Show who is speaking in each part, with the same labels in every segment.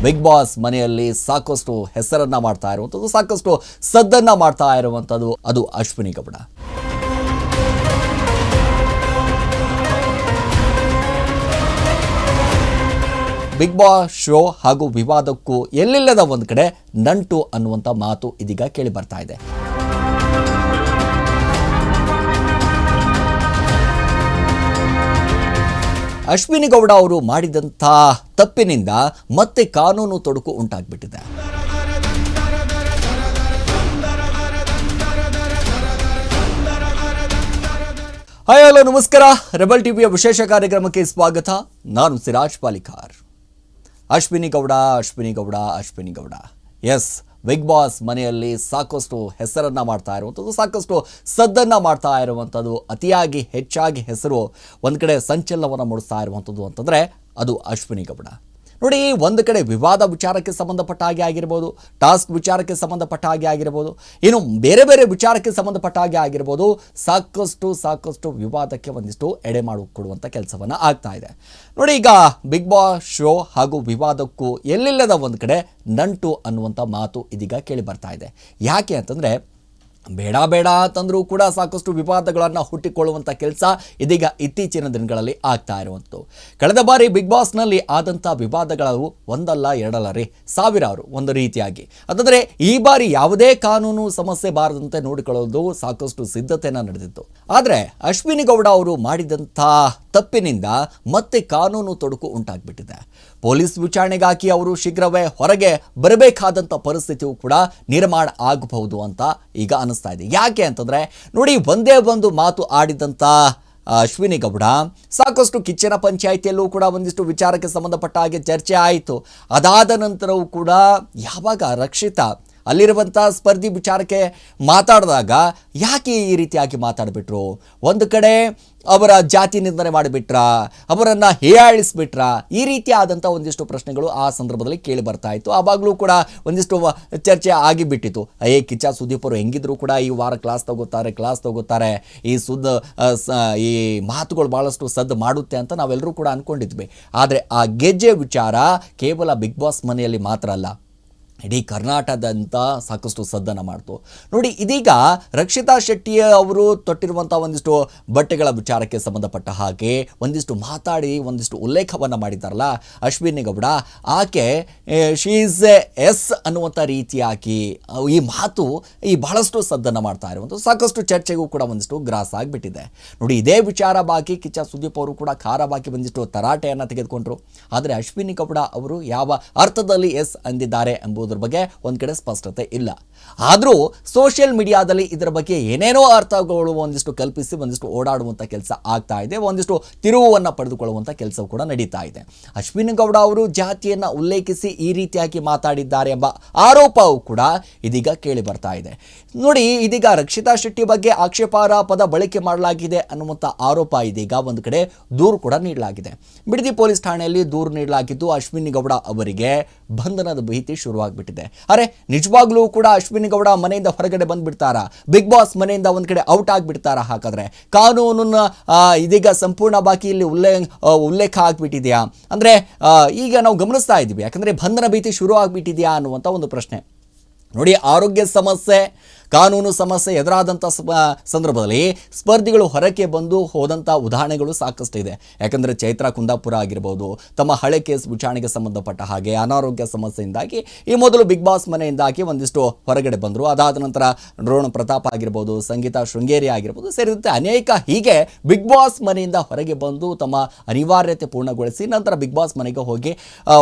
Speaker 1: Big Boss ಮನೆಯಲ್ಲಿ ಸಾಕಷ್ಟು ಹೆಸರನ್ನ ಮಾಡ್ತಾ ಇರುವಂಥದ್ದು, ಸಾಕಷ್ಟು ಸದ್ದನ್ನ ಮಾಡ್ತಾ ಇರುವಂಥದ್ದು ಅದು ಅಶ್ವಿನಿ ಗೌಡ. ಬಿಗ್ ಬಾಸ್ ಶೋ ಹಾಗೂ ವಿವಾದಕ್ಕೂ ಎಲ್ಲಿಲ್ಲದ ಒಂದು ಕಡೆ ನಂಟು ಅನ್ನುವಂಥ ಮಾತು ಇದೀಗ ಕೇಳಿ ಬರ್ತಾ ಇದೆ. ಅಶ್ವಿನಿ ಗೌಡ ಅವರು ಮಾಡಿದಂಥ ತಪ್ಪಿನಿಂದ ಮತ್ತೆ ಕಾನೂನು ತೊಡಕು ಉಂಟಾಗ್ಬಿಟ್ಟಿದೆ. ಹಾಯ್ ಹಲೋ ನಮಸ್ಕಾರ, ರೆಬಲ್ ಟಿವಿಯ ವಿಶೇಷ ಕಾರ್ಯಕ್ರಮಕ್ಕೆ ಸ್ವಾಗತ. ನಾನು Siraj Palikar. Ashwini Gowda yes, Bigg Boss ಮನೆಯಲ್ಲಿ ಸಾಕಷ್ಟು ಹೆಸರನ್ನ ಮಾಡ್ತಾ ಇರುವಂಥದ್ದು, ಸಾಕಷ್ಟು ಸದ್ದನ್ನ ಮಾಡ್ತಾ ಇರುವಂಥದ್ದು, ಅತಿಯಾಗಿ ಹೆಚ್ಚಾಗಿ ಹೆಸರು ಒಂದು ಕಡೆ ಸಂಚಲನವನ್ನು ಮೂಡಿಸ್ತಾ ಇರುವಂಥದ್ದು ಅಂತಂದರೆ ಅದು ಅಶ್ವಿನಿ ಗೌಡ. ನೋಡಿ, ಒಂದು ಕಡೆ ವಿವಾದ ವಿಚಾರಕ್ಕೆ ಸಂಬಂಧಪಟ್ಟ ಹಾಗೆ ಆಗಿರ್ಬೋದು, ಟಾಸ್ಕ್ ವಿಚಾರಕ್ಕೆ ಸಂಬಂಧಪಟ್ಟ ಹಾಗೆ ಆಗಿರ್ಬೋದು, ಇನ್ನು ಬೇರೆ ಬೇರೆ ವಿಚಾರಕ್ಕೆ ಸಂಬಂಧಪಟ್ಟ ಹಾಗೆ ಆಗಿರ್ಬೋದು, ಸಾಕಷ್ಟು ವಿವಾದಕ್ಕೆ ಒಂದಿಷ್ಟು ಎಡೆ ಮಾಡಿಕೊಡುವಂಥ ಕೆಲಸವನ್ನು ಆಗ್ತಾ ಇದೆ. ನೋಡಿ, ಈಗ ಬಿಗ್ ಬಾಸ್ ಶೋ ಹಾಗೂ ವಿವಾದಕ್ಕೂ ಎಲ್ಲಿಲ್ಲದ ಒಂದು ಕಡೆ ನಂಟು ಅನ್ನುವಂಥ ಮಾತು ಇದೀಗ ಕೇಳಿ ಬರ್ತಾ ಇದೆ. ಯಾಕೆ ಅಂತಂದರೆ ಬೇಡ ಅಂತಂದರೂ ಕೂಡ ಸಾಕಷ್ಟು ವಿವಾದಗಳನ್ನು ಹುಟ್ಟಿಕೊಳ್ಳುವಂಥ ಕೆಲಸ ಇದೀಗ ಇತ್ತೀಚಿನ ದಿನಗಳಲ್ಲಿ ಆಗ್ತಾ ಇರುವಂಥದ್ದು. ಕಳೆದ ಬಾರಿ ಬಿಗ್ ಬಾಸ್ನಲ್ಲಿ ಆದಂಥ ವಿವಾದಗಳು ಒಂದಲ್ಲ ಎರಡಲ್ಲ ರೀ, ಸಾವಿರಾರು ಒಂದು ರೀತಿಯಾಗಿ. ಅಂತಂದರೆ ಈ ಬಾರಿ ಯಾವುದೇ ಕಾನೂನು ಸಮಸ್ಯೆ ಬಾರದಂತೆ ನೋಡಿಕೊಳ್ಳೋದು ಸಾಕಷ್ಟು ಸಿದ್ಧತೆಯನ್ನು ನಡೆದಿತ್ತು. ಆದರೆ ಅಶ್ವಿನಿ ಗೌಡ ಅವರು ಮಾಡಿದಂಥ ತಪ್ಪಿನಿಂದ ಮತ್ತೆ ಕಾನೂನು ತೊಡಕು ಉಂಟಾಗ್ಬಿಟ್ಟಿದೆ. ಪೊಲೀಸ್ ವಿಚಾರಣೆಗಾಗಿ ಅವರು ಶೀಘ್ರವೇ ಹೊರಗೆ ಬರಬೇಕಾದಂಥ ಪರಿಸ್ಥಿತಿಯು ಕೂಡ ನಿರ್ಮಾಣ ಆಗಬಹುದು ಅಂತ ಈಗ ಅನಿಸ್ತಾ ಇದೆ. ಯಾಕೆ ಅಂತಂದರೆ ನೋಡಿ, ಒಂದೇ ಒಂದು ಮಾತು ಆಡಿದಂಥ ಅಶ್ವಿನಿ ಗೌಡ ಸಾಕಷ್ಟು ಕಿಚ್ಚನ ಪಂಚಾಯಿತಿಯಲ್ಲೂ ಕೂಡ ಒಂದಿಷ್ಟು ವಿಚಾರಕ್ಕೆ ಸಂಬಂಧಪಟ್ಟ ಹಾಗೆ ಚರ್ಚೆ ಆಯಿತು. ಅದಾದ ನಂತರವೂ ಕೂಡ ಯಾವಾಗ ರಕ್ಷಿತಾ ಅಲ್ಲಿರುವಂಥ ಸ್ಪರ್ಧಿ ವಿಚಾರಕ್ಕೆ ಮಾತಾಡಿದಾಗ ಯಾಕೆ ಈ ರೀತಿಯಾಗಿ ಮಾತಾಡಿಬಿಟ್ರು, ಒಂದು ಕಡೆ ಅವರ ಜಾತಿ ನಿಂದನೆ ಮಾಡಿಬಿಟ್ರಾ, ಅವರನ್ನು ಹೀಯಾಳಿಸ್ಬಿಟ್ರಾ, ಈ ರೀತಿಯಾದಂಥ ಒಂದಿಷ್ಟು ಪ್ರಶ್ನೆಗಳು ಆ ಸಂದರ್ಭದಲ್ಲಿ ಕೇಳಿ ಬರ್ತಾ ಇತ್ತು. ಆವಾಗಲೂ ಕೂಡ ಒಂದಿಷ್ಟು ಚರ್ಚೆ ಆಗಿಬಿಟ್ಟಿತ್ತು. ಕಿಚ್ಚ ಸುದೀಪ್ ಅವರು ಹೆಂಗಿದ್ರು ಕೂಡ ಈ ವಾರ ಕ್ಲಾಸ್ ತಗೋತಾರೆ, ಈ ಮಾತುಗಳು ಭಾಳಷ್ಟು ಸದ್ದು ಮಾಡುತ್ತೆ ಅಂತ ನಾವೆಲ್ಲರೂ ಕೂಡ ಅಂದ್ಕೊಂಡಿದ್ವಿ. ಆದರೆ ಆ ಗೆಜ್ಜೆ ವಿಚಾರ ಕೇವಲ ಬಿಗ್ ಬಾಸ್ ಮನೆಯಲ್ಲಿ ಮಾತ್ರ ಅಲ್ಲ, ಇಡೀ ಕರ್ನಾಟಕದಂತ ಸಾಕಷ್ಟು ಸದ್ದನ್ನು ಮಾಡ್ತು. ನೋಡಿ, ಇದೀಗ ರಕ್ಷಿತಾ ಶೆಟ್ಟಿ ಅವರು ತೊಟ್ಟಿರುವಂಥ ಒಂದಿಷ್ಟು ಬಟ್ಟೆಗಳ ವಿಚಾರಕ್ಕೆ ಸಂಬಂಧಪಟ್ಟ ಹಾಗೆ ಒಂದಿಷ್ಟು ಮಾತಾಡಿ ಒಂದಿಷ್ಟು ಉಲ್ಲೇಖವನ್ನು ಮಾಡಿದ್ದಾರಲ್ಲ ಅಶ್ವಿನಿ ಗೌಡ, ಆಕೆ ಶಿ ಈಸ್ ಎಸ್ ಅನ್ನುವಂಥ ರೀತಿಯಾಗಿ ಈ ಮಾತು ಈ ಬಹಳಷ್ಟು ಸದ್ದನ್ನು ಮಾಡ್ತಾ ಇರುವಂಥ ಸಾಕಷ್ಟು ಚರ್ಚೆಗೂ ಕೂಡ ಒಂದಿಷ್ಟು ಗ್ರಾಸ ಆಗಿಬಿಟ್ಟಿದೆ. ನೋಡಿ, ಇದೇ ವಿಚಾರ ಬಾಕಿ ಕಿಚ್ಚ ಸುದೀಪ್ ಅವರು ಕೂಡ ಖಾರ ಬಾಕಿ ಒಂದಿಷ್ಟು ತರಾಟೆಯನ್ನು ತೆಗೆದುಕೊಂಡ್ರು. ಆದರೆ ಅಶ್ವಿನಿ ಗೌಡ ಅವರು ಯಾವ ಅರ್ಥದಲ್ಲಿ ಎಸ್ ಅಂದಿದ್ದಾರೆ ಎಂಬುದು ಬಗ್ಗೆ ಒಂದು ಕಡೆ ಸ್ಪಷ್ಟತೆ ಇಲ್ಲ. ಆದರೂ ಸೋಷಿಯಲ್ ಮೀಡಿಯಾದಲ್ಲಿ ಇದರ ಬಗ್ಗೆ ಏನೇನೋ ಅರ್ಥಗಳು ಒಂದಿಷ್ಟು ಕಲ್ಪಿಸಿ ಒಂದಿಷ್ಟು ಓಡಾಡುವಂಥ ಕೆಲಸ ಆಗ್ತಾ ಇದೆ, ಒಂದಿಷ್ಟು ತಿರುವನ್ನು ಪಡೆದುಕೊಳ್ಳುವಂಥ ಕೆಲಸವು ಕೂಡ ನಡೀತಾ ಇದೆ. ಅಶ್ವಿನಿ ಗೌಡ ಅವರು ಜಾತಿಯನ್ನು ಉಲ್ಲೇಖಿಸಿ ಈ ರೀತಿಯಾಗಿ ಮಾತಾಡಿದ್ದಾರೆ ಎಂಬ ಆರೋಪವು ಕೂಡ ಇದೀಗ ಕೇಳಿ ಬರ್ತಾ ಇದೆ. ನೋಡಿ, ಇದೀಗ ರಕ್ಷಿತಾ ಶೆಟ್ಟಿ ಬಗ್ಗೆ ಆಕ್ಷೇಪಾರ್ಹ ಪದ ಬಳಕೆ ಮಾಡಲಾಗಿದೆ ಅನ್ನುವಂಥ ಆರೋಪ ಇದೀಗ ಒಂದು ಕಡೆ ದೂರು ಕೂಡ ನೀಡಲಾಗಿದೆ. ಬಿಡದಿ ಪೊಲೀಸ್ ಠಾಣೆಯಲ್ಲಿ ದೂರು ನೀಡಲಾಗಿದ್ದು ಅಶ್ವಿನಿ ಗೌಡ ಅವರಿಗೆ ಬಂಧನದ ಭೀತಿ ಶುರುವಾಗ್ಬಿಟ್ಟಿದೆ. ಅರೆ, ನಿಜವಾಗ್ಲೂ ಕೂಡ ಅಶ್ವಿನಿ ಗೌಡ ಮನೆಯಿಂದ ಹೊರಗಡೆ ಬಂದ್ಬಿಡ್ತಾರಾ, ಬಿಗ್ ಬಾಸ್ ಮನೆಯಿಂದ ಒಂದ್ ಕಡೆ ಔಟ್ ಆಗ್ಬಿಡ್ತಾರಾ? ಹಾಗಾದ್ರೆ ಕಾನೂನನ್ನ ಇದೀಗ ಸಂಪೂರ್ಣವಾಗಿ ಇಲ್ಲಿ ಉಲ್ಲೇಖ ಆಗ್ಬಿಟ್ಟಿದೆಯಾ ಅಂದ್ರೆ ಈಗ ನಾವು ಗಮನಿಸ್ತಾ ಇದ್ದೀವಿ. ಯಾಕಂದ್ರೆ ಬಂಧನ ಭೀತಿ ಶುರು ಆಗ್ಬಿಟ್ಟಿದೆಯಾ ಅನ್ನುವಂಥ ಒಂದು ಪ್ರಶ್ನೆ. ನೋಡಿ, ಆರೋಗ್ಯ ಸಮಸ್ಯೆ, ಕಾನೂನು ಸಮಸ್ಯೆ ಎದುರಾದಂಥ ಸಂದರ್ಭದಲ್ಲಿ ಸ್ಪರ್ಧಿಗಳು ಹೊರಕ್ಕೆ ಬಂದು ಹೋದಂಥ ಉದಾಹರಣೆಗಳು ಸಾಕಷ್ಟು ಇದೆ. ಯಾಕಂದರೆ ಚೈತ್ರಾ ಕುಂದಾಪುರ ಆಗಿರ್ಬೋದು, ತಮ್ಮ ಹಳೆ ಕೇಸ್ ವಿಚಾರಣೆಗೆ ಸಂಬಂಧಪಟ್ಟ ಹಾಗೆ ಅನಾರೋಗ್ಯ ಸಮಸ್ಯೆಯಿಂದಾಗಿ ಈ ಮೊದಲು ಬಿಗ್ ಬಾಸ್ ಮನೆಯಿಂದಾಗಿ ಒಂದಿಷ್ಟು ಹೊರಗಡೆ ಬಂದರು. ಅದಾದ ನಂತರ ರೋಣ ಪ್ರತಾಪ್ ಆಗಿರ್ಬೋದು, ಸಂಗೀತಾ ಶೃಂಗೇರಿ ಆಗಿರ್ಬೋದು ಸೇರಿದಂತೆ ಅನೇಕ ಹೀಗೆ ಬಿಗ್ ಬಾಸ್ ಮನೆಯಿಂದ ಹೊರಗೆ ಬಂದು ತಮ್ಮ ಅನಿವಾರ್ಯತೆ ಪೂರ್ಣಗೊಳಿಸಿ ನಂತರ ಬಿಗ್ ಬಾಸ್ ಮನೆಗೆ ಹೋಗಿ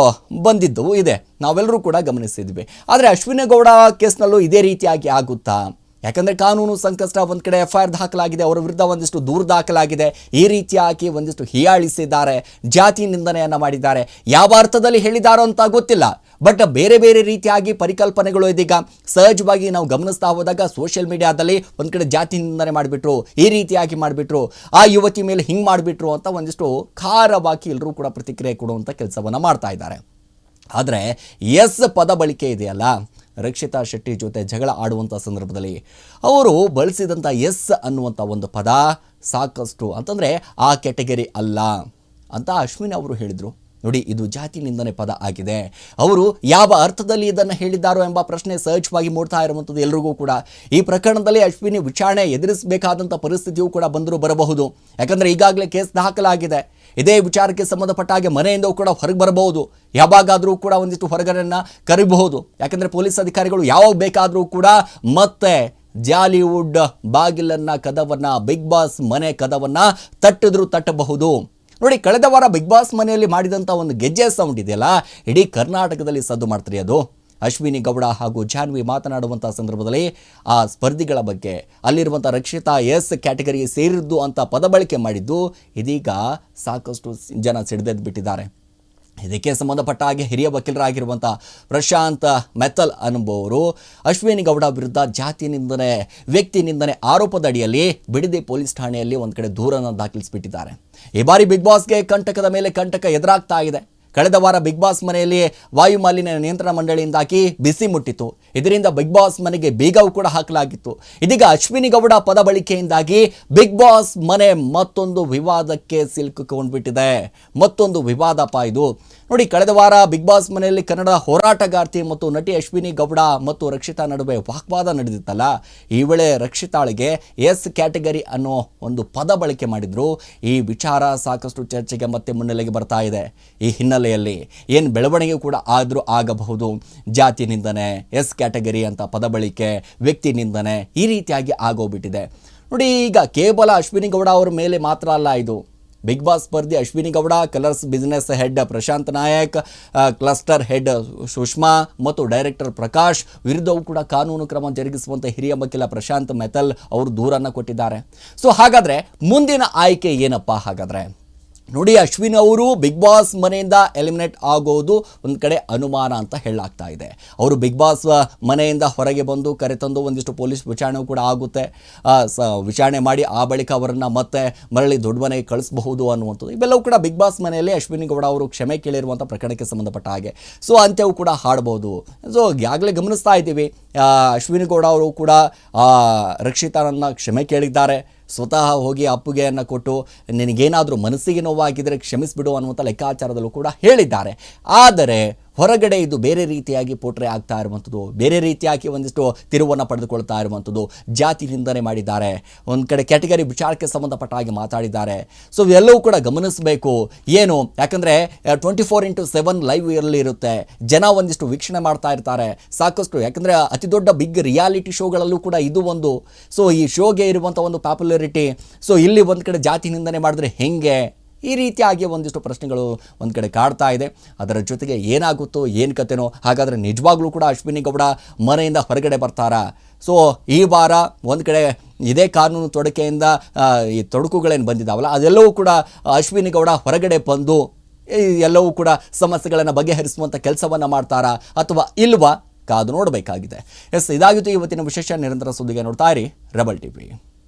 Speaker 1: ಬಂದಿದ್ದವು ಇದೆ, ನಾವೆಲ್ಲರೂ ಕೂಡ ಗಮನಿಸಿದ್ವಿ. ಆದರೆ ಅಶ್ವಿನಿ ಗೌಡ ಕೇಸ್ನಲ್ಲೂ ಇದೇ ರೀತಿಯಾಗಿ ಆಗುತ್ತಾ? ಯಾಕಂದರೆ ಕಾನೂನು ಸಂಕಷ್ಟ, ಒಂದು ಕಡೆ FIR ದಾಖಲಾಗಿದೆ, ಅವರ ವಿರುದ್ಧ ಒಂದಿಷ್ಟು ದೂರು ದಾಖಲಾಗಿದೆ, ಈ ರೀತಿಯಾಗಿ ಒಂದಿಷ್ಟು ಹೀಯಾಳಿಸಿದ್ದಾರೆ, ಜಾತಿ ನಿಂದನೆಯನ್ನು ಮಾಡಿದ್ದಾರೆ. ಯಾವ ಅರ್ಥದಲ್ಲಿ ಹೇಳಿದಾರೋ ಅಂತ ಗೊತ್ತಿಲ್ಲ, ಬಟ್ ಬೇರೆ ಬೇರೆ ರೀತಿಯಾಗಿ ಪರಿಕಲ್ಪನೆಗಳು ಇದೀಗ ಸಹಜವಾಗಿ ನಾವು ಗಮನಿಸ್ತಾ ಹೋದಾಗ ಸೋಷಿಯಲ್ ಮೀಡಿಯಾದಲ್ಲಿ ಒಂದು ಕಡೆ ಜಾತಿ ನಿಂದನೆ ಮಾಡಿಬಿಟ್ರು, ಈ ರೀತಿಯಾಗಿ ಮಾಡಿಬಿಟ್ರು, ಆ ಯುವತಿ ಮೇಲೆ ಹಿಂಗೆ ಮಾಡಿಬಿಟ್ರು ಅಂತ ಒಂದಿಷ್ಟು ಖಾರವಾಗಿ ಎಲ್ಲರೂ ಕೂಡ ಪ್ರತಿಕ್ರಿಯೆ ಕೊಡುವಂಥ ಕೆಲಸವನ್ನು ಮಾಡ್ತಾ ಇದ್ದಾರೆ. ಆದರೆ ಎಸ್ ಪದ ಬಳಕೆ ಇದೆಯಲ್ಲ, ರಕ್ಷಿತಾ ಶೆಟ್ಟಿ ಜೊತೆ ಜಗಳ ಆಡುವಂಥ ಸಂದರ್ಭದಲ್ಲಿ ಅವರು ಬಳಸಿದಂಥ ಎಸ್ ಅನ್ನುವಂಥ ಒಂದು ಪದ ಸಾಕಷ್ಟು ಅಂತಂದರೆ ಆ ಕ್ಯಾಟಗರಿ ಅಲ್ಲ ಅಂತ ಅಶ್ವಿನಿ ಅವರು ಹೇಳಿದರು. ನೋಡಿ, ಇದು ಜಾತಿ ನಿಂದನೆ ಪದ ಆಗಿದೆ. ಅವರು ಯಾವ ಅರ್ಥದಲ್ಲಿ ಇದನ್ನು ಹೇಳಿದ್ದಾರೋ ಎಂಬ ಪ್ರಶ್ನೆ ಸಹಜವಾಗಿ ಮೂಡ್ತಾ ಇರುವಂಥದ್ದು ಎಲ್ರಿಗೂ ಕೂಡ. ಈ ಪ್ರಕರಣದಲ್ಲಿ ಅಶ್ವಿನಿ ವಿಚಾರಣೆ ಎದುರಿಸಬೇಕಾದಂಥ ಪರಿಸ್ಥಿತಿಯೂ ಕೂಡ ಬಂದರೂ ಬರಬಹುದು. ಯಾಕಂದರೆ ಈಗಾಗಲೇ ಕೇಸ್ ದಾಖಲಾಗಿದೆ. ಇದೇ ವಿಚಾರಕ್ಕೆ ಸಂಬಂಧಪಟ್ಟ ಹಾಗೆ ಮನೆಯಿಂದ ಕೂಡ ಹೊರಗೆ ಬರಬಹುದು, ಯಾವಾಗಾದರೂ ಕೂಡ ಒಂದಿಷ್ಟು ಹೊರಗಡೆಯನ್ನು ಕರಿಬಹುದು. ಯಾಕಂದರೆ ಪೊಲೀಸ್ ಅಧಿಕಾರಿಗಳು ಯಾವಾಗ ಬೇಕಾದರೂ ಕೂಡ ಮತ್ತೆ ಜಾಲಿವುಡ್ ಬಾಗಿಲನ್ನು ಕದವನ್ನು, ಬಿಗ್ ಬಾಸ್ ಮನೆ ಕದವನ್ನು ತಟ್ಟಬಹುದು. ನೋಡಿ, ಕಳೆದ ವಾರ ಬಿಗ್ ಬಾಸ್ ಮನೆಯಲ್ಲಿ ಮಾಡಿದಂಥ ಒಂದು ಗೆಜ್ಜೆ ಸೌಂಡ್ ಇದೆಯಲ್ಲ, ಇಡೀ ಕರ್ನಾಟಕದಲ್ಲಿ ಸದ್ದು ಮಾಡ್ತಾರೆ. ಅದು ಅಶ್ವಿನಿ ಗೌಡ ಹಾಗೂ ಜಾನ್ವಿ ಮಾತನಾಡುವಂಥ ಸಂದರ್ಭದಲ್ಲಿ ಆ ಸ್ಪರ್ಧಿಗಳ ಬಗ್ಗೆ, ಅಲ್ಲಿರುವಂಥ ರಕ್ಷಿತಾ ಎಸ್ ಕ್ಯಾಟಗರಿ ಸೇರಿದ್ದು ಅಂತ ಪದ ಬಳಕೆ ಮಾಡಿದ್ದು ಇದೀಗ ಸಾಕಷ್ಟು ಜನ ಸಿಡಿದೆದ್ದು ಬಿಟ್ಟಿದ್ದಾರೆ. ಇದಕ್ಕೆ ಸಂಬಂಧಪಟ್ಟ ಹಾಗೆ ಹಿರಿಯ ವಕೀಲರಾಗಿರುವಂಥ ಪ್ರಶಾಂತ್ ಮೆತ್ತಲ್ ಅನ್ನುವವರು ಅಶ್ವಿನಿ ಗೌಡ ವಿರುದ್ಧ ಜಾತಿ ನಿಂದನೆ, ವ್ಯಕ್ತಿ ನಿಂದನೆ ಆರೋಪದ ಅಡಿಯಲ್ಲಿ ಬಿಡದಿ ಪೊಲೀಸ್ ಠಾಣೆಯಲ್ಲಿ ಒಂದು ಕಡೆ ದೂರನ್ನು ದಾಖಲಿಸಿಬಿಟ್ಟಿದ್ದಾರೆ. ಈ ಬಾರಿ ಬಿಗ್ ಬಾಸ್ಗೆ ಕಂಟಕದ ಮೇಲೆ ಕಂಟಕ ಎದುರಾಗ್ತಾ ಇದೆ. ಕಳೆದ ವಾರ ಬಿಗ್ ಬಾಸ್ ಮನೆಯಲ್ಲಿ ವಾಯು ಮಾಲಿನ್ಯ ನಿಯಂತ್ರಣ ಮಂಡಳಿಯಿಂದಾಗಿ ಬಿಸಿ ಮುಟ್ಟಿತ್ತು. ಇದರಿಂದ ಬಿಗ್ ಬಾಸ್ ಮನೆಗೆ ಬೀಗವೂ ಕೂಡ ಹಾಕಲಾಗಿತ್ತು. ಇದೀಗ ಅಶ್ವಿನಿ ಗೌಡ ಪದ ಬಳಕೆಯಿಂದಾಗಿ ಬಿಗ್ ಬಾಸ್ ಮನೆ ಮತ್ತೊಂದು ವಿವಾದಕ್ಕೆ ಸಿಲುಕಿಕೊಂಡ್ಬಿಟ್ಟಿದೆ. ಮತ್ತೊಂದು ವಿವಾದಪ್ಪ ಇದು. ನೋಡಿ, ಕಳೆದ ವಾರ ಬಿಗ್ ಬಾಸ್ ಮನೆಯಲ್ಲಿ ಕನ್ನಡ ಹೋರಾಟಗಾರ್ತಿ ಮತ್ತು ನಟಿ ಅಶ್ವಿನಿ ಗೌಡ ಮತ್ತು ರಕ್ಷಿತಾ ನಡುವೆ ವಾಗ್ವಾದ ನಡೆದಿತ್ತಲ್ಲ. ಈ ವೇಳೆ ರಕ್ಷಿತಾಳಿಗೆ ಎಸ್ ಕ್ಯಾಟಗರಿ ಅನ್ನೋ ಒಂದು ಪದ ಬಳಕೆ ಮಾಡಿದ್ರು. ಈ ವಿಚಾರ ಸಾಕಷ್ಟು ಚರ್ಚೆಗೆ ಮತ್ತೆ ಮುನ್ನೆಲೆಗೆ ಬರ್ತಾ ಇದೆ. ಈ ಹಿನ್ನೆಲೆಯಲ್ಲಿ ಏನು ಬೆಳವಣಿಗೆ ಕೂಡ ಆದರೂ ಆಗಬಹುದು. ಜಾತಿ ನಿಂದನೆ, ಎಸ್ ಕ್ಯಾಟಗರಿ ಅಂತ ಪದ ಬಳಕೆ, ವ್ಯಕ್ತಿ ನಿಂದನೆ ಈ ರೀತಿಯಾಗಿ ಆಗೋಗ್ಬಿಟ್ಟಿದೆ. ನೋಡಿ, ಈಗ ಕೇವಲ ಅಶ್ವಿನಿ ಗೌಡ ಅವರ ಮೇಲೆ ಮಾತ್ರ ಅಲ್ಲ ಇದು. ಬಿಗ್ ಬಾಸ್ ಸ್ಪರ್ಧಿ Ashwini Gowda, Colors business head Prashanth Nayak, cluster head Sushma ಮತ್ತು ಡೈರೆಕ್ಟರ್ ಪ್ರಕಾಶ್ ವಿರುದ್ಧವೂ ಕೂಡ ಕಾನೂನು ಕ್ರಮ ಜರುಗಿಸುವಂಥ ಹಿರಿಯ ವಕೀಲ ಪ್ರಶಾಂತ್ ಮೆತ್ತಲ್ ಅವರು ದೂರನ್ನು ಕೊಟ್ಟಿದ್ದಾರೆ. ಸೊ ಹಾಗಾದರೆ ಮುಂದಿನ ಆಯ್ಕೆ ಏನಪ್ಪ? ಹಾಗಾದರೆ ನೋಡಿ, ಅಶ್ವಿನ್ ಅವರು ಬಿಗ್ ಬಾಸ್ ಮನೆಯಿಂದ ಎಲಿಮಿನೇಟ್ ಆಗೋದು ಒಂದು ಕಡೆ ಅನುಮಾನ ಅಂತ ಹೇಳಲಾಗ್ತಾ ಇದೆ. ಅವರು ಬಿಗ್ ಬಾಸ್ ಮನೆಯಿಂದ ಹೊರಗೆ ಬಂದು ಕರೆತಂದು ಒಂದಿಷ್ಟು ಪೊಲೀಸ್ ವಿಚಾರಣೆ ಕೂಡ ಆಗುತ್ತೆ. ವಿಚಾರಣೆ ಮಾಡಿ ಆ ಬಳಿಕ ಅವರನ್ನು ಮತ್ತೆ ಮರಳಿ ದೊಡ್ಡ ಮನೆಗೆ ಕಳಿಸಬಹುದು ಅನ್ನುವಂಥದ್ದು ಇವೆಲ್ಲವೂ ಕೂಡ ಬಿಗ್ ಬಾಸ್ ಮನೆಯಲ್ಲಿ ಅಶ್ವಿನಿ ಗೌಡ ಅವರು ಕ್ಷಮೆ ಕೇಳಿರುವಂಥ ಪ್ರಕರಣಕ್ಕೆ ಸಂಬಂಧಪಟ್ಟ ಹಾಗೆ. ಸೊ ಅಂತ್ಯವೂ ಕೂಡ ಹಾಡಬಹುದು. ಸೊ ಈಗಾಗಲೇ ಗಮನಿಸ್ತಾ ಇದ್ದೀವಿ, ಅಶ್ವಿನಿ ಗೌಡ ಅವರು ಕೂಡ ರಕ್ಷಿತಾರನ್ನು ಕ್ಷಮೆ ಕೇಳಿದ್ದಾರೆ. ಸ್ವತಃ ಹೋಗಿ ಅಪ್ಪುಗೆಯನ್ನು ಕೊಟ್ಟು ನಿನಗೇನಾದರೂ ಮನಸ್ಸಿಗೆ ನೋವಾಗಿದ್ದರೆ ಕ್ಷಮಿಸಿಬಿಡು ಅನ್ನುವಂಥ ಲೆಕ್ಕಾಚಾರದಲ್ಲೂ ಕೂಡ ಹೇಳಿದ್ದಾರೆ. ಆದರೆ ಹೊರಗಡೆ ಇದು ಬೇರೆ ರೀತಿಯಾಗಿ ಪೋಟ್ರೆ ಆಗ್ತಾ ಇರುವಂಥದ್ದು, ಬೇರೆ ರೀತಿಯಾಗಿ ಒಂದಿಷ್ಟು ತಿರುವನ್ನು ಪಡೆದುಕೊಳ್ತಾ ಇರುವಂಥದ್ದು. ಜಾತಿ ನಿಂದನೆ ಮಾಡಿದ್ದಾರೆ, ಒಂದು ಕಡೆ ಕ್ಯಾಟಗರಿ ವಿಚಾರಕ್ಕೆ ಸಂಬಂಧಪಟ್ಟ ಹಾಗೆ ಮಾತಾಡಿದ್ದಾರೆ. ಸೊ ಇವೆಲ್ಲವೂ ಕೂಡ ಗಮನಿಸಬೇಕು. ಏನು ಯಾಕಂದರೆ 24x7 ಲೈವ್ ಇರಲಿ ಇರುತ್ತೆ, ಜನ ಒಂದಿಷ್ಟು ವೀಕ್ಷಣೆ ಮಾಡ್ತಾ ಇರ್ತಾರೆ ಸಾಕಷ್ಟು. ಯಾಕಂದರೆ ಅತಿ ದೊಡ್ಡ ಬಿಗ್ ರಿಯಾಲಿಟಿ ಶೋಗಳಲ್ಲೂ ಕೂಡ ಇದು ಒಂದು. ಸೊ ಈ ಶೋಗೆ ಇರುವಂಥ ಒಂದು ಪಾಪ್ಯುಲಾರಿಟಿ, ಸೊ ಇಲ್ಲಿ ಒಂದು ಕಡೆ ಜಾತಿ ನಿಂದನೆ ಮಾಡಿದ್ರೆ ಹೆಂಗೆ, ಈ ರೀತಿಯಾಗಿ ಒಂದಿಷ್ಟು ಪ್ರಶ್ನೆಗಳು ಒಂದು ಕಡೆ ಕಾಡ್ತಾ ಇದೆ. ಅದರ ಜೊತೆಗೆ ಏನಾಗುತ್ತೋ ಏನು ಕತೆನೋ. ಹಾಗಾದರೆ ನಿಜವಾಗ್ಲೂ ಕೂಡ ಅಶ್ವಿನಿ ಗೌಡ ಮನೆಯಿಂದ ಹೊರಗಡೆ ಬರ್ತಾರಾ? ಸೊ ಈ ವಾರ ಒಂದು ಕಡೆ ಇದೇ ಕಾನೂನು ತೊಡಕೆಯಿಂದ ಈ ತೊಡಕುಗಳೇನು ಬಂದಿದ್ದಾವಲ್ಲ, ಅದೆಲ್ಲವೂ ಕೂಡ ಅಶ್ವಿನಿ ಗೌಡ ಹೊರಗಡೆ ಬಂದು ಎಲ್ಲವೂ ಕೂಡ ಸಮಸ್ಯೆಗಳನ್ನು ಬಗೆಹರಿಸುವಂಥ ಕೆಲಸವನ್ನು ಮಾಡ್ತಾರಾ ಅಥವಾ ಇಲ್ವಾ? ಕಾದು ನೋಡಬೇಕಾಗಿದೆ. ಎಸ್, ಇದಾಗಿತ್ತು ಇವತ್ತಿನ ವಿಶೇಷ. ನಿರಂತರ ಸುದ್ದಿಗೆ ನೋಡ್ತಾ ಇರಿ ರೆಬಲ್ ಟಿವಿ.